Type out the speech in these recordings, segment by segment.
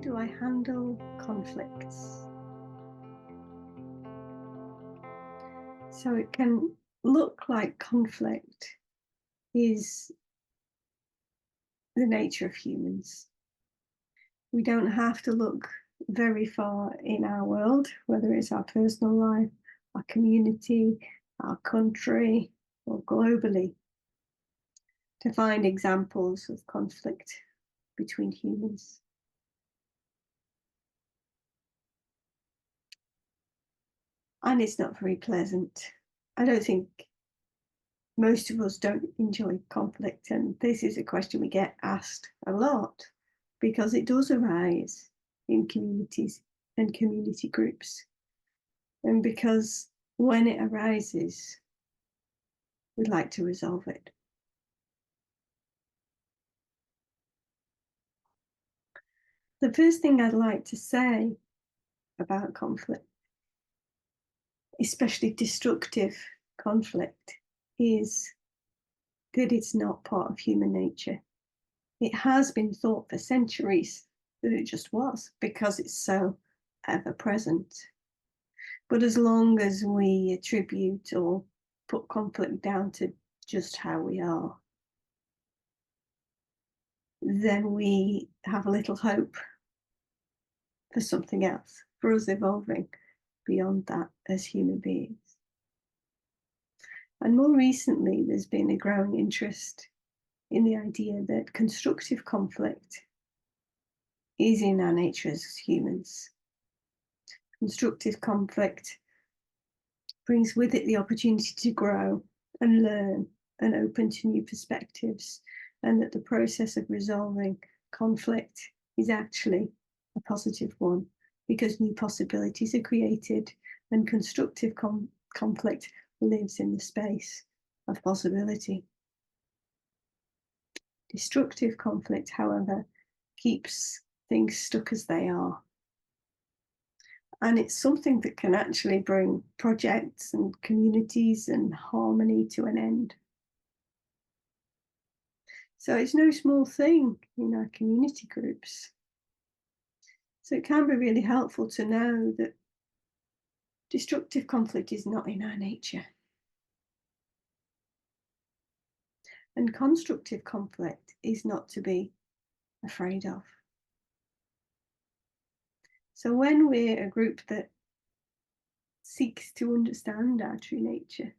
do I handle conflicts? So it can look like conflict is the nature of humans. We don't have to look very far in our world, whether it's our personal life, our community, our country, or globally, to find examples of conflict between humans. And it's not very pleasant. I don't think most of us don't enjoy conflict, and this is a question we get asked a lot because it does arise in communities and community groups, and because when it arises, we'd like to resolve it. The first thing I'd like to say about conflict, especially destructive conflict, is that it's not part of human nature. It has been thought for centuries that it just was because it's so ever present. But as long as we attribute or put conflict down to just how we are, then we have little hope for something else, for us evolving beyond that as human beings. And more recently, there's been a growing interest in the idea that constructive conflict is in our nature as humans. Constructive conflict brings with it the opportunity to grow and learn and open to new perspectives, and that the process of resolving conflict is actually a positive one because new possibilities are created and constructive conflict lives in the space of possibility. Destructive conflict, however, keeps things stuck as they are. And it's something that can actually bring projects and communities and harmony to an end. So it's no small thing in our community groups. So it can be really helpful to know that destructive conflict is not in our nature. And constructive conflict is not to be afraid of. So when we're a group that seeks to understand our true nature,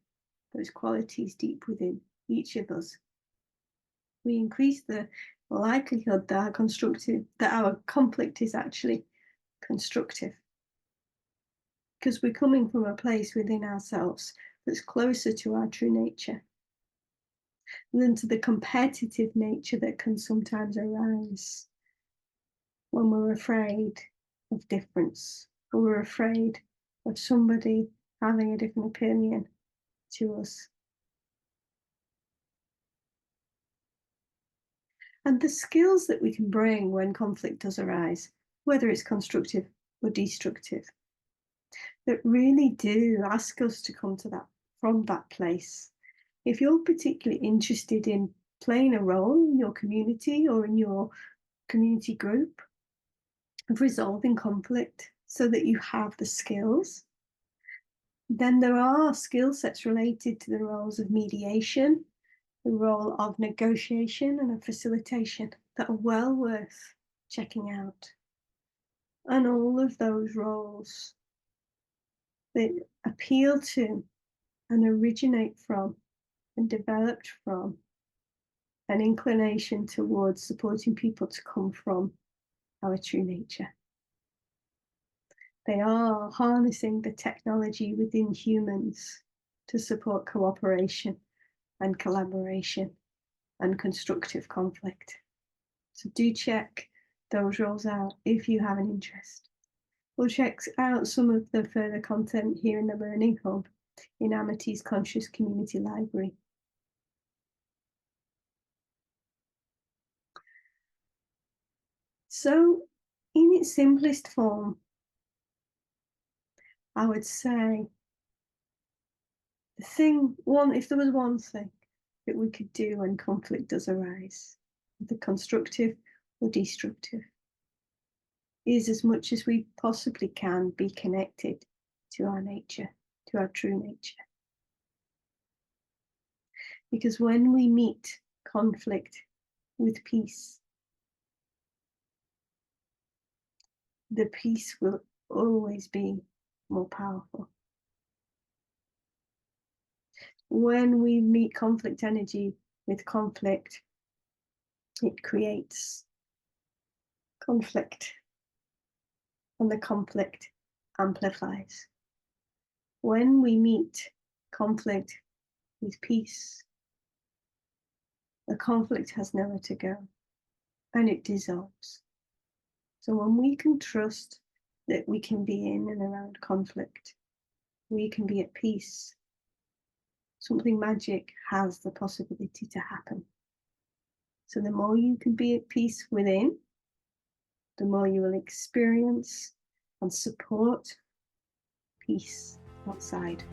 those qualities deep within each of us, we increase the likelihood that our conflict is actually constructive. Because we're coming from a place within ourselves that's closer to our true nature than to the competitive nature that can sometimes arise when we're afraid of difference, or we're afraid of somebody having a different opinion to us. And the skills that we can bring when conflict does arise, whether it's constructive or destructive, that really do ask us to come to that from that place. If you're particularly interested in playing a role in your community or in your community group of resolving conflict so that you have the skills, then there are skill sets related to the roles of mediation, the role of negotiation and of facilitation that are well worth checking out. And all of those roles that appeal to and originate from and developed from an inclination towards supporting people to come from our true nature. They are harnessing the technology within humans to support cooperation and collaboration and constructive conflict. So do check those roles out if you have an interest. Or check out some of the further content here in the Learning Hub in Amity's Conscious Community Library. So, in its simplest form, I would say if there was one thing that we could do when conflict does arise, either constructive or destructive, is, as much as we possibly can, be connected to our nature, to our true nature. Because when we meet conflict with peace, the peace will always be more powerful. When we meet conflict energy with conflict, it creates conflict, and the conflict amplifies. When we meet conflict with peace, the conflict has nowhere to go and it dissolves. So when we can trust that we can be in and around conflict, we can be at peace, something magic has the possibility to happen. So the more you can be at peace within, the more you will experience and support peace outside.